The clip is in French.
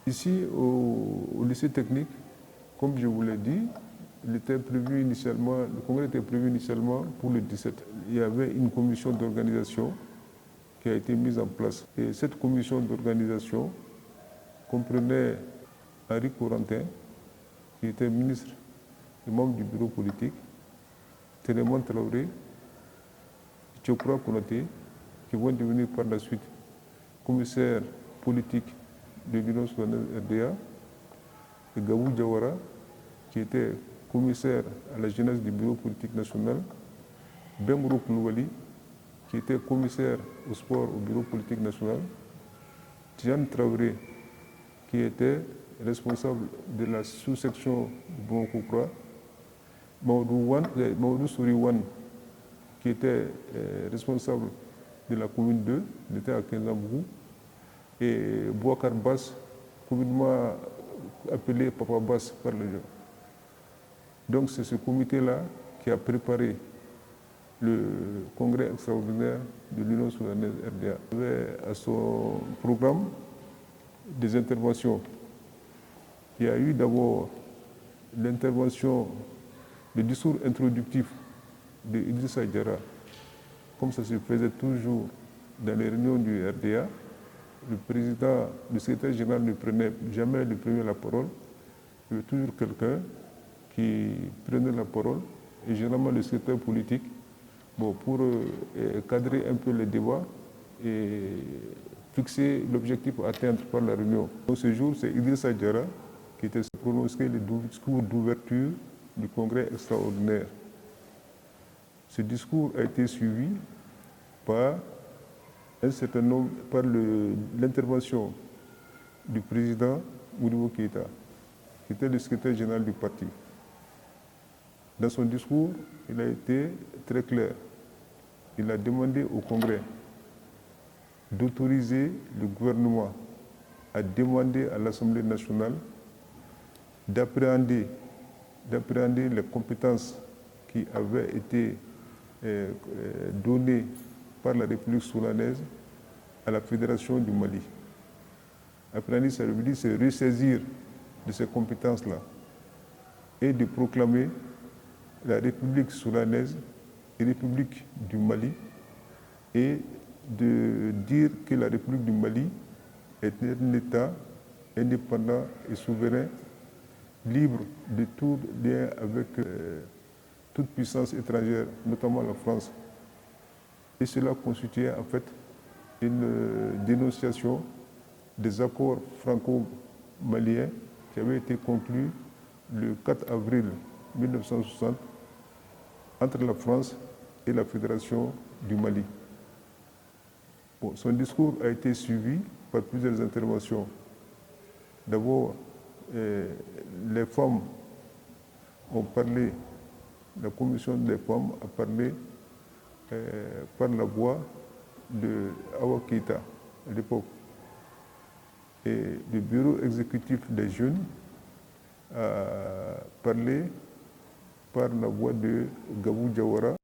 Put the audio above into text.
Ici, au lycée technique, comme je vous l'ai dit, le congrès était prévu initialement pour le 17. Il y avait une commission d'organisation qui a été mise en place. Et cette commission d'organisation comprenait Henri Corentin, qui était ministre et membre du bureau politique, Télémon Traoré, Tchokra Konaté, qui vont devenir par la suite commissaire politique de l'Union soudanaise RDA, et Gabou Diawara, qui était commissaire à la jeunesse du bureau politique national, Bemrouk Koulibaly, qui était commissaire au sport au bureau politique national, Tian Traoré, qui était responsable de la sous-section Bonkoukra, Maoudou Souriwan, qui était responsable de la commune 2, il était à Kenzambougou, et Bouakar Bass, communément appelé Papa Bass par les gens. Donc c'est ce comité-là qui a préparé le congrès extraordinaire de l'Union soudanaise RDA. Il avait à son programme des interventions. Il y a eu d'abord l'intervention, le discours introductif de Idrissa Diarra, comme ça se faisait toujours dans les réunions du RDA. Le secrétaire général ne prenait jamais le premier la parole. Il y avait toujours quelqu'un qui prenait la parole, et généralement le secrétaire politique, pour cadrer un peu les débats et fixer l'objectif à atteindre par la réunion. Donc, ce jour, c'est Idrissa Diarra qui était prononcé le discours d'ouverture du congrès extraordinaire. Ce discours a été suivi par un certain nombre, par l'intervention du président Modibo Keïta, qui était le secrétaire général du parti. Dans son discours, il a été très clair. Il a demandé au Congrès d'autoriser le gouvernement à demander à l'Assemblée nationale d'appréhender les compétences qui avaient été données par la République soudanaise à la Fédération du Mali. Appréhender, ça veut dire se ressaisir de ces compétences-là et de proclamer la République soudanaise et la République du Mali, et de dire que la République du Mali est un État indépendant et souverain, libre de tout lien avec toute puissance étrangère, notamment la France. Et cela constituait en fait une dénonciation des accords franco-maliens qui avaient été conclus le 4 avril 1960 entre la France et la Fédération du Mali. Son discours a été suivi par plusieurs interventions. D'abord, les femmes ont parlé, la commission des femmes a parlé par la voix de Awa Keïta à l'époque. Et le bureau exécutif des jeunes a parlé par la voix de Gabou Diawara,